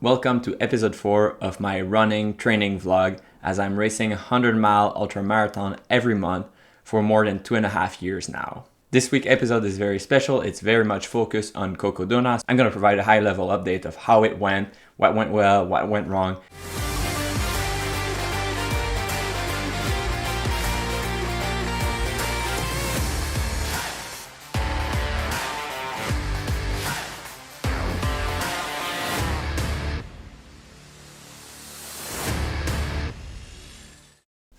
Welcome to episode 4 of my running training vlog as I'm racing a 100-mile ultramarathon every month for more than 2.5 years now. This week's episode is very special. It's very much focused on Cocodona. I'm going to provide a high-level update of how it went, what went well, what went wrong.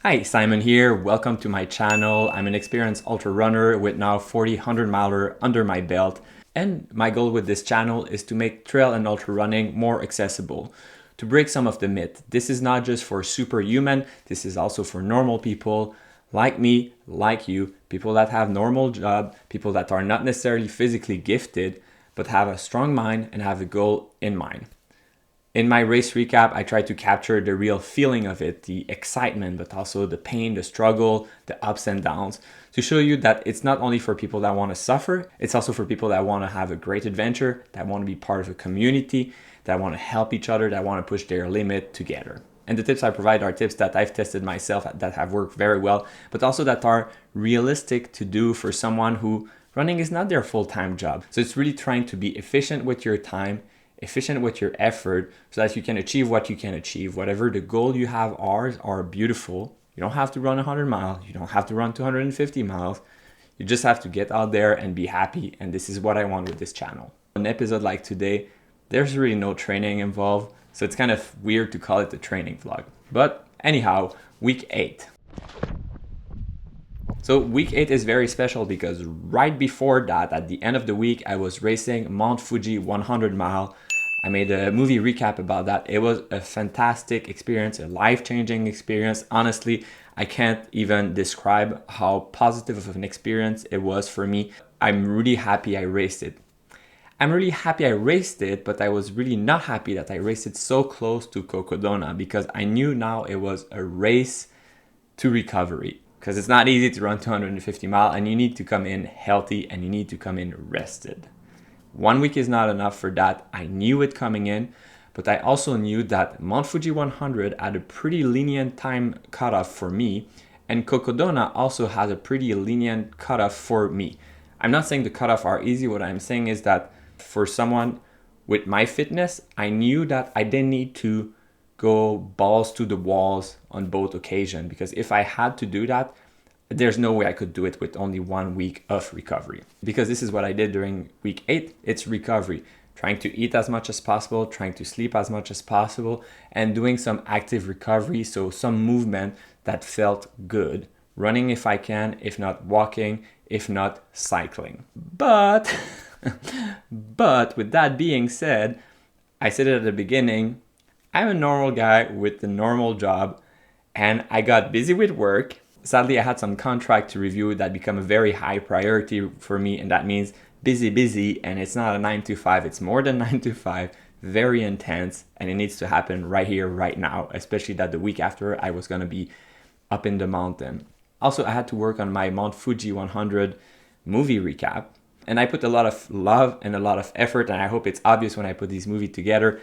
Hi, Simon here. Welcome to my channel. I'm an experienced ultra runner with now 40 100-miler under my belt. And my goal with this channel is to make trail and ultra running more accessible, to break some of the myth. This is not just for superhuman, this is also for normal people like me, like you, people that have normal job, people that are not necessarily physically gifted, but have a strong mind and have a goal in mind. In my race recap, I try to capture the real feeling of it, the excitement, but also the pain, the struggle, the ups and downs, to show you that it's not only for people that want to suffer, it's also for people that want to have a great adventure, that want to be part of a community, that want to help each other, that want to push their limit together. And the tips I provide are tips that I've tested myself that have worked very well, but also that are realistic to do for someone who running is not their full-time job. So it's really trying to be efficient with your time, efficient with your effort so that you can achieve what you can achieve. Whatever the goal you have are beautiful. You don't have to run 100 miles. You don't have to run 250 miles. You just have to get out there and be happy. And this is what I want with this channel. An episode like today, there's really no training involved. So it's kind of weird to call it a training vlog. But anyhow, week 8. So week 8 is very special because right before that, at the end of the week, I was racing Mon Fuji 100 mile. I made a movie recap about that. It was a fantastic experience, a life-changing experience. Honestly, I can't even describe how positive of an experience it was for me. I'm really happy I raced it. But I was really not happy that I raced it so close to Cocodona because I knew now it was a race to recovery. Because it's not easy to run 250 miles and you need to come in healthy and you need to come in rested. 1 week is not enough for that. I knew it coming in, but I also knew that Mon Fuji 100 had a pretty lenient time cutoff for me, and Cocodona also has a pretty lenient cutoff for me. I'm not saying the cutoff are easy. What I'm saying is that for someone with my fitness, I knew that I didn't need to go balls to the walls on both occasions, because if I had to do that, there's no way I could do it with only 1 week of recovery. Because this is what I did during week 8, it's recovery. Trying to eat as much as possible, trying to sleep as much as possible, and doing some active recovery, so some movement that felt good. Running if I can, if not walking, if not cycling. But with that being said, I said it at the beginning, I'm a normal guy with a normal job, and I got busy with work. Sadly, I had some contract to review that become a very high priority for me, and that means busy, and it's not a 9 to 5, it's more than 9 to 5, very intense, and it needs to happen right here, right now, especially that the week after I was gonna be up in the mountain. Also, I had to work on my Mon Fuji 100 movie recap, and I put a lot of love and a lot of effort, and I hope it's obvious when I put these movies together.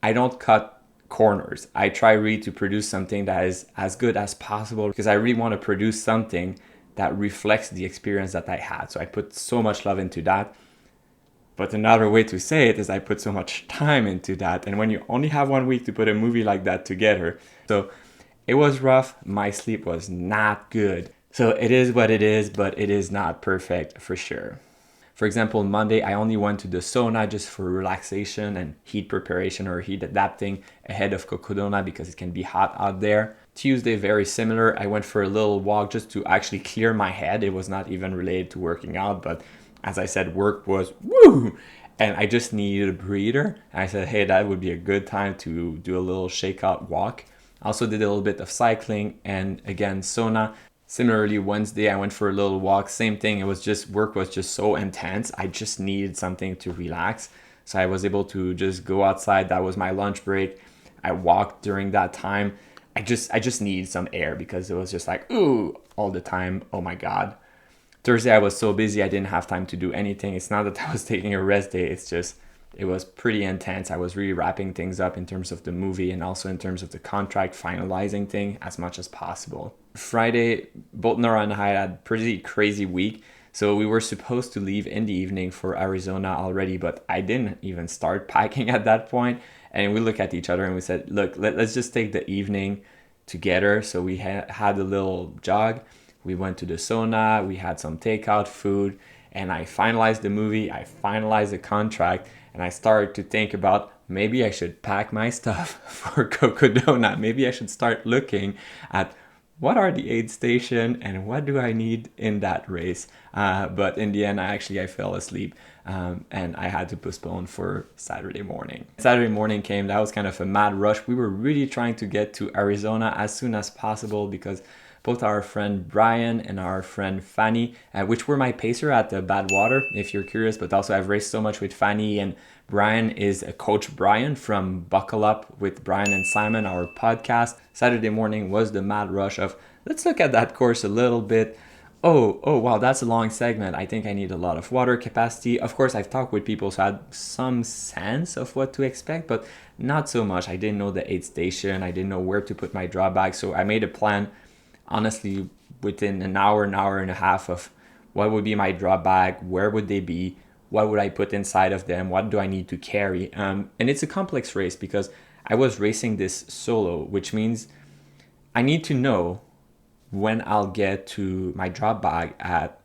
I don't cut corners. I try really to produce something that is as good as possible because I really want to produce something that reflects the experience that I had. So I put so much love into that. But another way to say it is I put so much time into that. And when you only have 1 week to put a movie like that together, so it was rough. My sleep was not good. So it is what it is, but it is not perfect for sure. For example, Monday, I only went to the sauna just for relaxation and heat preparation or heat adapting ahead of Cocodona because it can be hot out there. Tuesday, very similar. I went for a little walk just to actually clear my head. It was not even related to working out, but as I said, work was woo! And I just needed a breather. And I said, hey, that would be a good time to do a little shakeout walk. I also did a little bit of cycling and again, sauna. Similarly, Wednesday, I went for a little walk. Same thing. It was just work was just so intense. I just needed something to relax. So I was able to just go outside. That was my lunch break. I walked during that time. I just needed some air because it was just like, ooh, all the time. Oh my God. Thursday, I was so busy. I didn't have time to do anything. It's not that I was taking a rest day. It's just It was pretty intense. I was really wrapping things up in terms of the movie and also in terms of the contract, finalizing thing as much as possible. Friday, both Nora and I had a pretty crazy week. So we were supposed to leave in the evening for Arizona already, but I didn't even start packing at that point. And we looked at each other and we said, look, let's just take the evening together. So we had a little jog. We went to the sauna. We had some takeout food. And I finalized the movie. I finalized the contract. And I started to think about maybe I should pack my stuff for Cocodona. Maybe I should start looking at what are the aid station and what do I need in that race. But in the end, I fell asleep and I had to postpone for Saturday morning. Saturday morning came, that was kind of a mad rush. We were really trying to get to Arizona as soon as possible because both our friend Brian and our friend Fanny, which were my pacer at the Badwater, if you're curious, but also I've raced so much with Fanny, and Brian is a Coach Brian from Buckle Up with Brian and Simon, our podcast. Saturday morning was the mad rush of, let's look at that course a little bit. Oh, wow, that's a long segment. I think I need a lot of water capacity. Of course, I've talked with people, so I had some sense of what to expect, but not so much. I didn't know the aid station. I didn't know where to put my drop bag, so I made a plan honestly within an hour and a half of what would be my drop bag, where would they be, what would I put inside of them, what do I need to carry. And it's a complex race because I was racing this solo, which means I need to know when I'll get to my drop bag at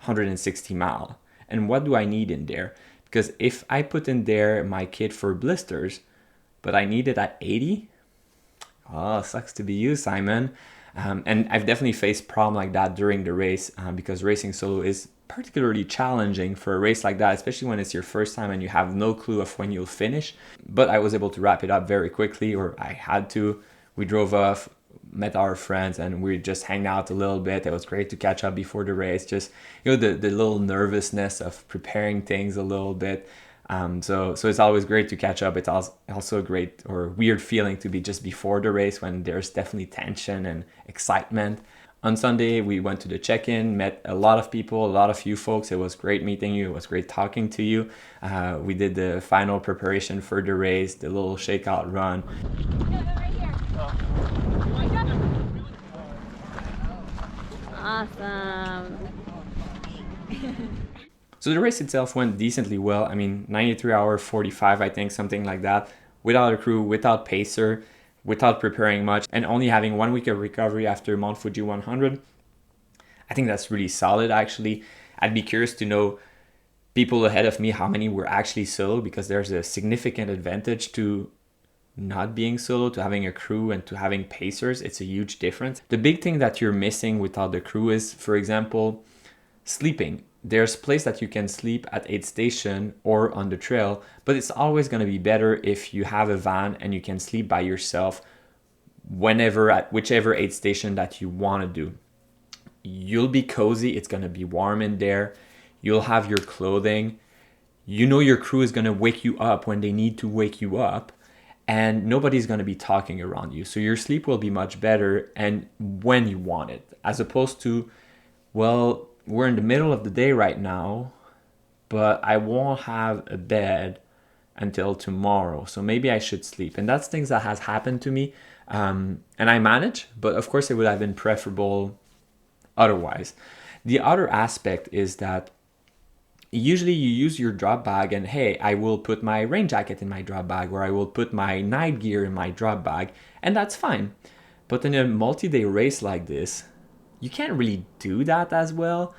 160 mile and what do I need in there, because if I put in there my kit for blisters but I need it at 80, oh, sucks to be you, Simon. And I've definitely faced problem like that during the race because racing solo is particularly challenging for a race like that, especially when it's your first time and you have no clue of when you'll finish. But I was able to wrap it up very quickly, or I had to. We drove off, met our friends, and we just hang out a little bit. It was great to catch up before the race. Just, the little nervousness of preparing things a little bit. So it's always great to catch up. It's also a great or weird feeling to be just before the race when there's definitely tension and excitement. On Sunday, we went to the check-in, met a lot of people, a lot of you folks. It was great meeting you. It was great talking to you. We did the final preparation for the race, the little shakeout run. Awesome. So the race itself went decently well. I mean, 93 hour 45, I think, something like that, without a crew, without pacer, without preparing much, and only having 1 week of recovery after Mon Fuji 100. I think that's really solid, actually. I'd be curious to know people ahead of me, how many were actually solo, because there's a significant advantage to not being solo, to having a crew and to having pacers. It's a huge difference. The big thing that you're missing without the crew is, for example, sleeping. There's place that you can sleep at aid station or on the trail, but it's always going to be better if you have a van and you can sleep by yourself whenever at whichever aid station that you want to do. You'll be cozy, it's going to be warm in there, you'll have your clothing, your crew is going to wake you up when they need to wake you up, and nobody's going to be talking around you. So your sleep will be much better and when you want it, as opposed to, well, we're in the middle of the day right now, but I won't have a bed until tomorrow, so maybe I should sleep. And that's things that has happened to me, and I manage, but of course it would have been preferable otherwise. The other aspect is that usually you use your drop bag and, hey, I will put my rain jacket in my drop bag, or I will put my night gear in my drop bag, and that's fine. But in a multi-day race like this, you can't really do that as well,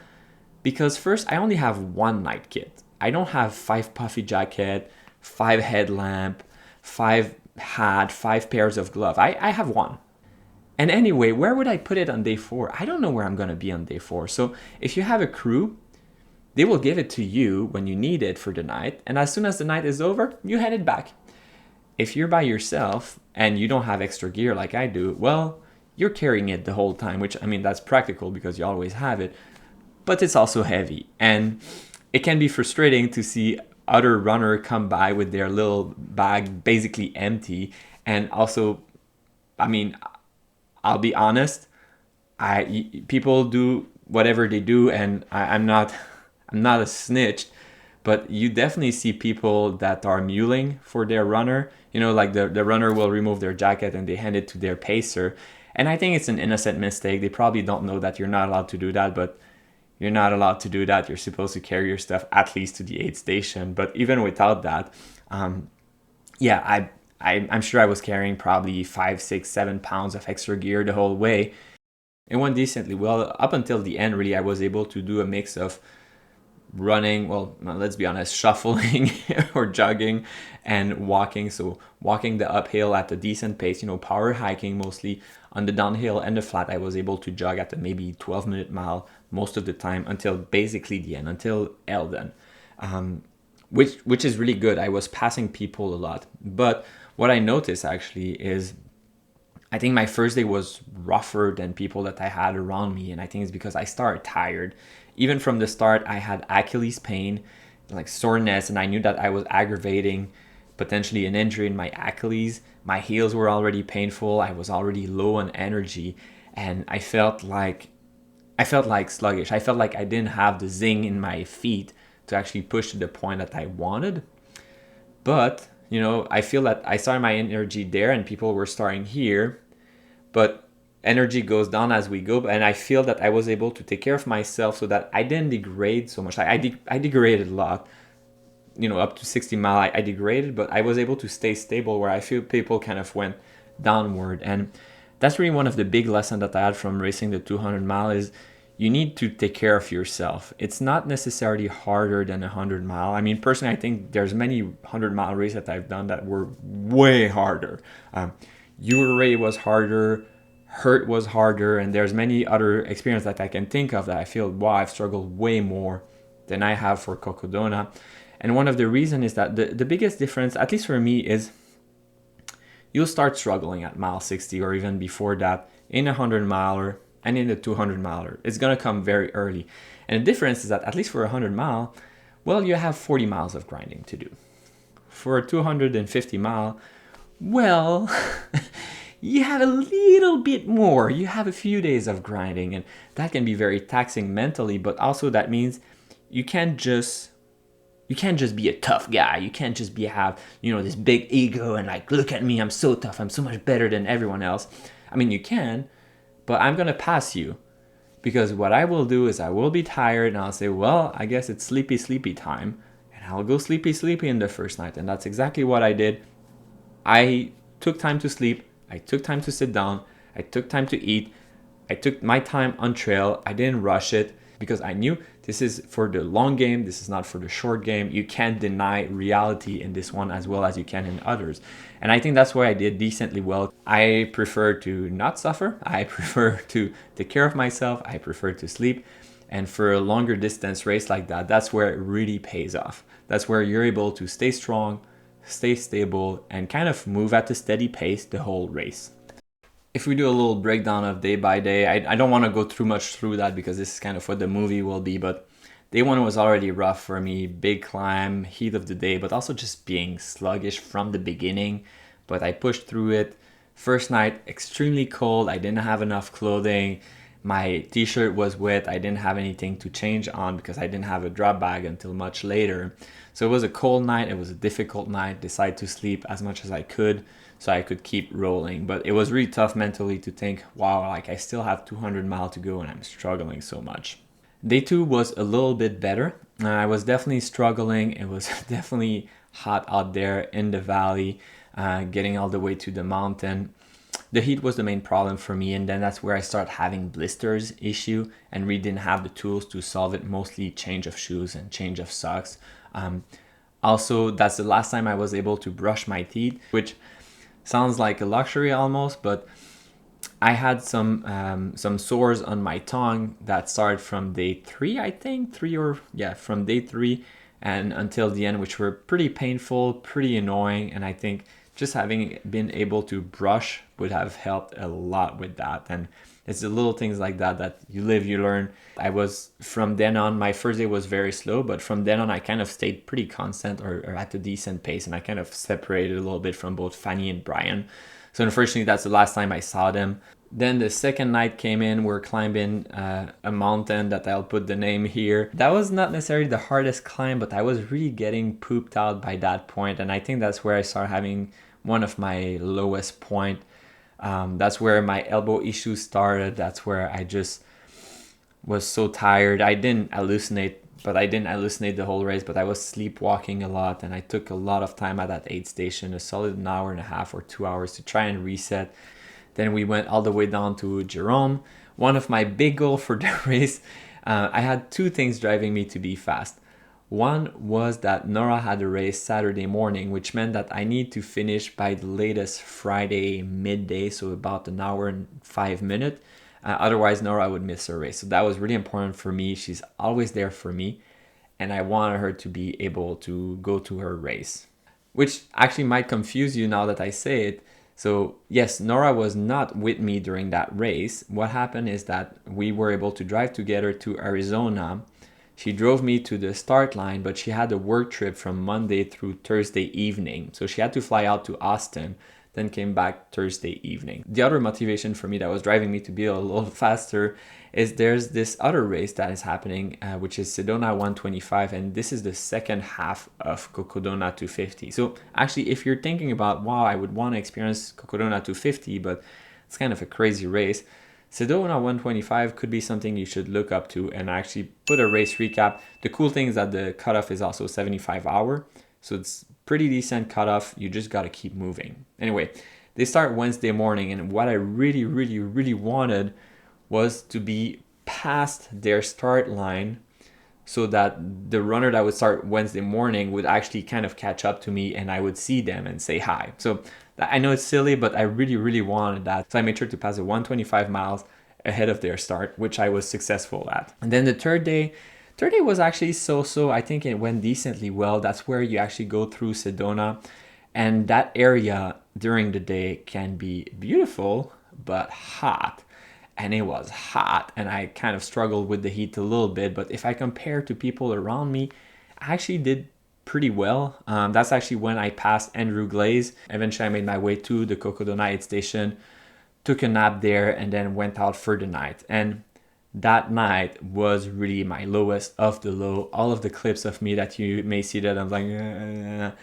because first, I only have one night kit. I don't have 5 puffy jacket, 5 headlamp, 5 hat, 5 pairs of glove. I have one. And anyway, where would I put it on day 4? I don't know where I'm going to be on day 4. So if you have a crew, they will give it to you when you need it for the night. And as soon as the night is over, you head it back. If you're by yourself and you don't have extra gear like I do, well, you're carrying it the whole time, which, I mean, that's practical because you always have it, but it's also heavy. And it can be frustrating to see other runner come by with their little bag basically empty. And also, I mean, I'll be honest, people do whatever they do, and I'm not a snitch, But you definitely see people that are muling for their runner. You know, like the runner will remove their jacket and they hand it to their pacer. And I think it's an innocent mistake. They probably don't know that you're not allowed to do that, but you're not allowed to do that. You're supposed to carry your stuff at least to the aid station. But even without that, yeah, I'm sure I was carrying probably 5, 6, 7 pounds of extra gear the whole way. It went decently well up until the end. Really, I was able to do a mix of running, well, let's be honest, shuffling or jogging and walking. So walking the uphill at a decent pace, you know, power hiking mostly. On the downhill and the flat, I was able to jog at a maybe 12-minute mile most of the time until basically the end, until Eldon, which is really good. I was passing people a lot. But what I noticed actually is I think my first day was rougher than people that I had around me. And I think it's because I started tired. Even from the start, I had Achilles pain, like soreness, and I knew that I was aggravating potentially an injury in my Achilles. My heels were already painful. I was already low on energy, and I felt like sluggish. I felt like I didn't have the zing in my feet to actually push to the point that I wanted. But, you know, I feel that I started my energy there and people were starting here, but energy goes down as we go. And I feel that I was able to take care of myself so that I didn't degrade so much. I degraded a lot, you know, up to 60 mile. I degraded, but I was able to stay stable where I feel people kind of went downward. And that's really one of the big lessons that I had from racing the 200 mile is you need to take care of yourself. It's not necessarily harder than a 100 mile. I mean, personally, I think there's many 100-mile races that I've done that were way harder. URA was harder, Hurt was harder, and there's many other experiences that I can think of that I feel, wow, I've struggled way more than I have for Cocodona. And one of the reasons is that the biggest difference, at least for me, is you'll start struggling at mile 60 or even before that in a 100 miler and in the 200 miler. It's going to come very early. And the difference is that at least for a 100 mile, well, you have 40 miles of grinding to do. For a 250 mile, well, you have a little bit more. You have a few days of grinding, and that can be very taxing mentally, but also that means you can't just be a tough guy. You can't just have, you know, this big ego and like, look at me, I'm so tough, I'm so much better than everyone else. I mean, you can, but I'm gonna pass you, because what I will do is I will be tired and I'll say, well, I guess it's sleepy time, and I'll go sleepy in the first night. And that's exactly what I did. I took time to sleep, I took time to sit down, I took time to eat, I took my time on trail. I didn't rush it because I knew this is for the long game, this is not for the short game. You can't deny reality in this one as well as you can in others. And I think that's why I did decently well. I prefer to not suffer. I prefer to take care of myself. I prefer to sleep. And for a longer distance race like that, that's where it really pays off. That's where you're able to stay strong, stay stable, and kind of move at a steady pace the whole race. If we do a little breakdown of day by day, I don't want to go too much through that because this is kind of what the movie will be, but day one was already rough for me. Big climb, heat of the day, but also just being sluggish from the beginning. But I pushed through it. First night, extremely cold. I didn't have enough clothing. My t-shirt was wet. I didn't have anything to change on because I didn't have a drop bag until much later. So it was a cold night. It was a difficult night. Decided to sleep as much as I could so I could keep rolling. But it was really tough mentally to think, wow, like I still have 200 miles to go and I'm struggling so much. Day two was a little bit better. I was definitely struggling. It was definitely hot out there in the valley, getting all the way to the mountain. The heat was the main problem for me, and then that's where I started having blisters issue and really didn't have the tools to solve it, mostly change of shoes and change of socks. Also, that's the last time I was able to brush my teeth, which sounds like a luxury almost, but I had some sores on my tongue that started from day 3, I think, from day 3 and until the end, which were pretty painful, pretty annoying, and I think just having been able to brush would have helped a lot with that. And it's the little things like that you live, you learn. I was, from then on, my first day was very slow, but from then on I kind of stayed pretty constant or at a decent pace, and I kind of separated a little bit from both Fanny and Brian. So unfortunately, that's the last time I saw them. Then the second night came in, we're climbing a mountain that I'll put the name here. That was not necessarily the hardest climb, but I was really getting pooped out by that point. And I think that's where I started having one of my lowest point. That's where my elbow issues started. That's where I just was so tired. I didn't hallucinate, but I didn't hallucinate the whole race, but I was sleepwalking a lot, and I took a lot of time at that aid station, a solid an hour and a half or 2 hours to try and reset. Then we went all the way down to Jerome. One of my big goals for the race, I had two things driving me to be fast. One was that Nora had a race Saturday morning, which meant that I need to finish by the latest Friday midday, so about an hour and 5 minutes. Otherwise, Nora would miss her race. So that was really important for me. She's always there for me, and I wanted her to be able to go to her race, which actually might confuse you now that I say it. So yes, Nora was not with me during that race. What happened is that we were able to drive together to Arizona. She drove me to the start line, but she had a work trip from Monday through Thursday evening. So she had to fly out to Austin, then came back Thursday evening. The other motivation for me that was driving me to be a little faster is there's this other race that is happening, which is Sedona 125, and this is the second half of Cocodona 250. So actually, if you're thinking about, wow, I would want to experience Cocodona 250, but it's kind of a crazy race, Sedona 125 could be something you should look up to and actually put a race recap. The cool thing is that the cutoff is also 75 hour, so it's pretty decent cutoff. You just got to keep moving. Anyway, they start Wednesday morning, and what I really, really, really wanted was to be past their start line so that the runner that would start Wednesday morning would actually kind of catch up to me and I would see them and say hi. So I know it's silly, but I really, really wanted that. So I made sure to pass the 125 miles ahead of their start, which I was successful at. And then the third day was actually so-so. I think it went decently well. That's where you actually go through Sedona. And that area during the day can be beautiful, but hot. And it was hot, and I kind of struggled with the heat a little bit. But if I compare to people around me, I actually did pretty well. That's actually when I passed Andrew Glaze. Eventually, I made my way to the Cocodona aid station, took a nap there, and then went out for the night. And that night was really my lowest of the low. All of the clips of me that you may see that I'm like,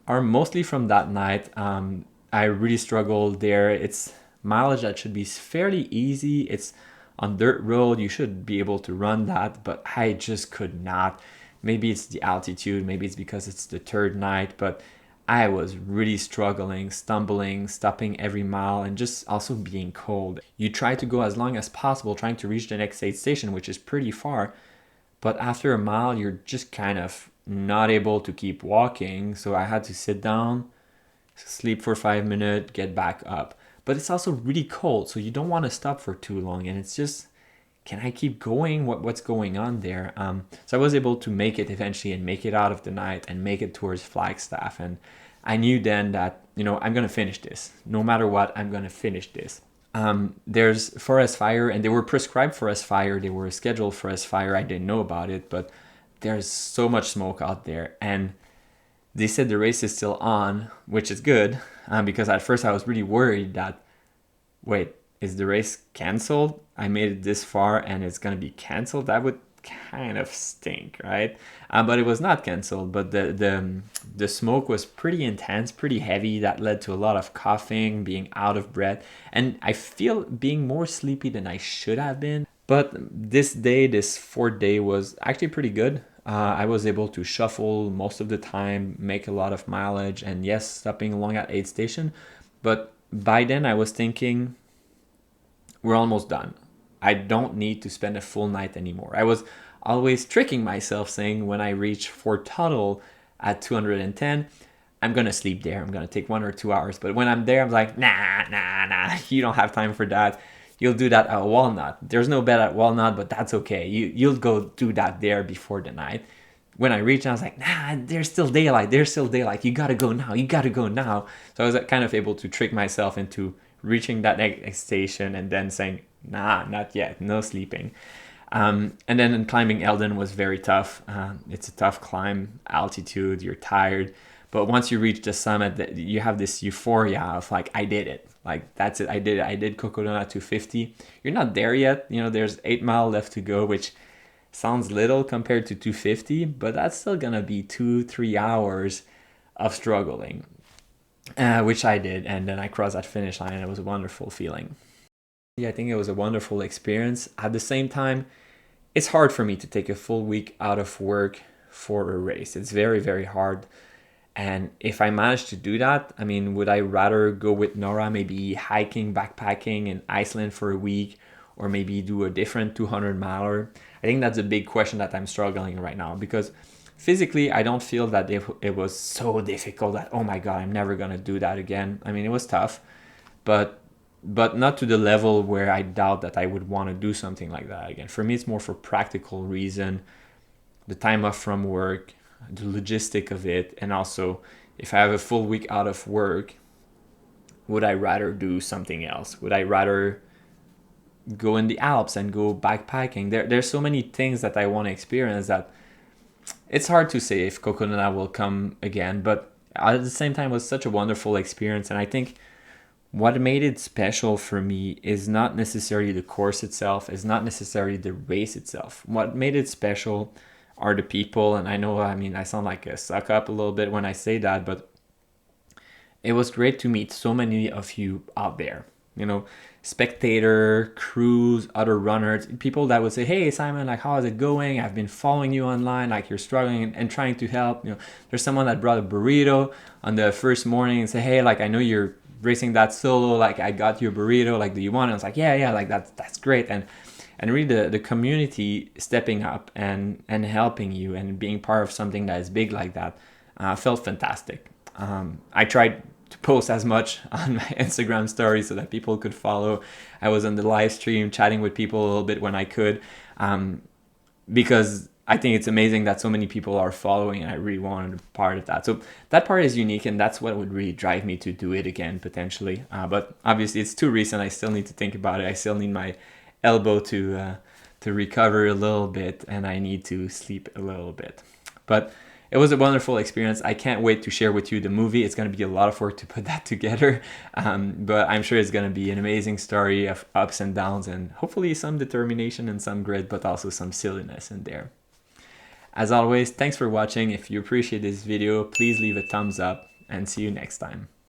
are mostly from that night. I really struggled there. It's mileage that should be fairly easy. It's on dirt road. You should be able to run that, but I just could not. Maybe it's the altitude. Maybe it's because it's the third night, but I was really struggling, stumbling, stopping every mile, and just also being cold. You try to go as long as possible, trying to reach the next aid station, which is pretty far. But after a mile, you're just kind of not able to keep walking. So I had to sit down, sleep for 5 minutes, get back up. But it's also really cold, so you don't want to stop for too long. And it's just, can I keep going? What's going on there? So I was able to make it eventually and make it out of the night and make it towards Flagstaff. And I knew then that, I'm going to finish this. No matter what, I'm going to finish this. There's forest fire, and they were prescribed forest fire. They were scheduled forest fire. I didn't know about it, but there's so much smoke out there. And they said the race is still on, which is good, because at first I was really worried that, wait, is the race canceled? I made it this far and it's going to be canceled? That would kind of stink, right? But it was not canceled, but the smoke was pretty intense, pretty heavy. That led to a lot of coughing, being out of breath, and I feel being more sleepy than I should have been. But this fourth day was actually pretty good. I was able to shuffle most of the time, make a lot of mileage, and yes, stopping along at aid station. But by then I was thinking, we're almost done. I don't need to spend a full night anymore. I was always tricking myself saying when I reach Fort Tuttle at 210, I'm going to sleep there. I'm going to take 1 or 2 hours. But when I'm there, I'm like, nah, you don't have time for that. You'll do that at Walnut. There's no bed at Walnut, but that's okay. You'll go do that there before the night. When I reached, I was like, nah, there's still daylight. You got to go now. So I was kind of able to trick myself into reaching that next station and then saying, nah, not yet, no sleeping. And then climbing Eldon was very tough. It's a tough climb, altitude, you're tired. But once you reach the summit, you have this euphoria of like, I did it. Like, that's it. I did it. I did Cocodona 250. You're not there yet. You know, there's 8 miles left to go, which sounds little compared to 250, but that's still gonna be 2-3 hours of struggling, which I did. And then I crossed that finish line, and it was a wonderful feeling. Yeah, I think it was a wonderful experience. At the same time, it's hard for me to take a full week out of work for a race. It's very, very hard. And if I manage to do that, I mean, would I rather go with Nora, maybe hiking, backpacking in Iceland for a week, or maybe do a different 200 miler? I think that's a big question that I'm struggling right now, because physically, I don't feel that it was so difficult that, oh my God, I'm never going to do that again. I mean, it was tough, but not to the level where I doubt that I would want to do something like that again. For me, it's more for practical reason, the time off from work, the logistic of it, and also if I have a full week out of work, would I rather do something else? Would I rather go in the Alps and go backpacking? There's so many things that I want to experience that it's hard to say if Cocodona will come again, but at the same time, it was such a wonderful experience. And I think what made it special for me is not necessarily the course itself, is not necessarily the race itself. What made it special are the people. And I know, I mean, I sound like a suck up a little bit when I say that, but it was great to meet so many of you out there, you know, spectator, crews, other runners, people that would say, hey Simon, like, how is it going? I've been following you online, like you're struggling and trying to help. You know, there's someone that brought a burrito on the first morning and say, hey, like, I know you're racing that solo, like I got you a burrito, like, do you want it? I was like, yeah, like that's great. And really the community stepping up and helping you and being part of something that is big like that felt fantastic. I tried to post as much on my Instagram story so that people could follow. I was on the live stream chatting with people a little bit when I could, because I think it's amazing that so many people are following, and I really wanted to be part of that. So that part is unique, and that's what would really drive me to do it again potentially. But obviously it's too recent. I still need to think about it. I still need my elbow to recover a little bit, and I need to sleep a little bit. But it was a wonderful experience. I can't wait to share with you the movie. It's going to be a lot of work to put that together, but I'm sure it's going to be an amazing story of ups and downs, and hopefully some determination and some grit, but also some silliness in there. As always, thanks for watching. If you appreciate this video, please leave a thumbs up, and see you next time.